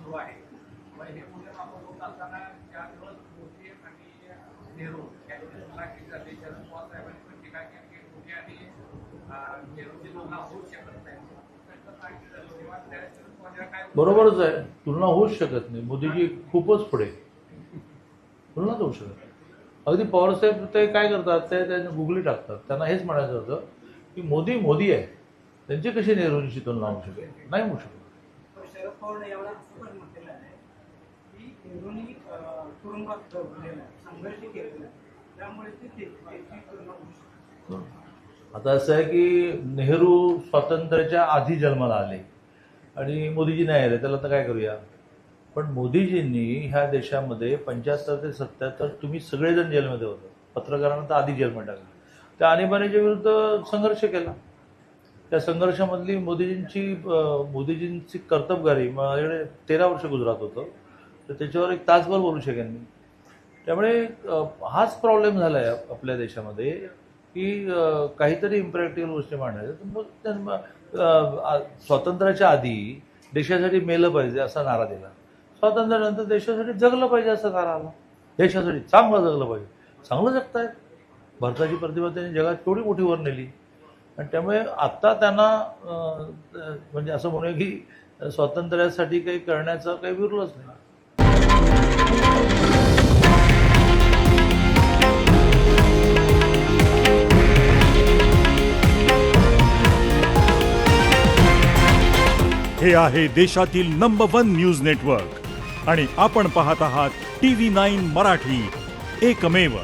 सुरू आहे. मग हे मूल्यमापन होत असताना ज्यावेळेस मोदी आणि नेहरू यांची तुलना केली जाते, शरद पवार साहेबांनी पण टीका केली की मोदी आणि नेहरूची तुलना होऊच शकत नाही. बरोबरच आहे, तुलना होऊच शकत नाही. मोदीजी खूपच पुढे, तुलना होऊ शकत नाही. अगदी पवारसाहेब ते काय करतात, ते त्यांनी गुगली टाकतात. त्यांना हेच म्हणायचं होतं की मोदी आहे, त्यांची कशी नेहरूंची तुलना होऊ शकेल? नाही होऊ शकत. शरद पवार यावेळेला असं पण म्हटलेलं आहे की नेहरूंनी तुरुंगात संघर्ष केलेला आहे, त्यामुळे ते तुलना होऊ शकते. आता असं आहे की नेहरू स्वातंत्र्याच्या आधी जन्माला आले आणि मोदीजी नाही आले, त्याला तर काय करूया. पण मोदीजींनी ह्या देशामध्ये 75 ते 77 तुम्ही सगळेजण जेलमध्ये होते. पत्रकारांना तर आधी जेलमध्ये टाकलं. त्या आणीबाणीच्या विरुद्ध संघर्ष केला. त्या संघर्षामधली मोदीजींची कर्तबगारी माझ्याकडे 13 वर्ष गुजरात होतं, तर त्याच्यावर एक तासभर बोलू शकेन मी. त्यामुळे हाच प्रॉब्लेम झाला आहे आपल्या देशामध्ये की काहीतरी इम्प्रॅक्टिकल गोष्टी मांडायच्या. स्वातंत्र्याच्या आधी देशासाठी मेलं पाहिजे असा नारा दिला, स्वातंत्र्यानंतर देशासाठी जगलं पाहिजे असा नारा आला. देशासाठी चांगलं जगलं पाहिजे. चांगलं जगतायत. भारताची प्रतिभा त्यांनी जगात केवढी मोठी वर नेली. आणि त्यामुळे आत्ता त्यांना म्हणजे असं म्हणूया की स्वातंत्र्यासाठी काही करण्याचं काही विरोधच नाही. हे आहे देशातील नंबर 1 न्यूज नेटवर्क आणि आपण पाहत आहात TV9 मराठी, एकमेव.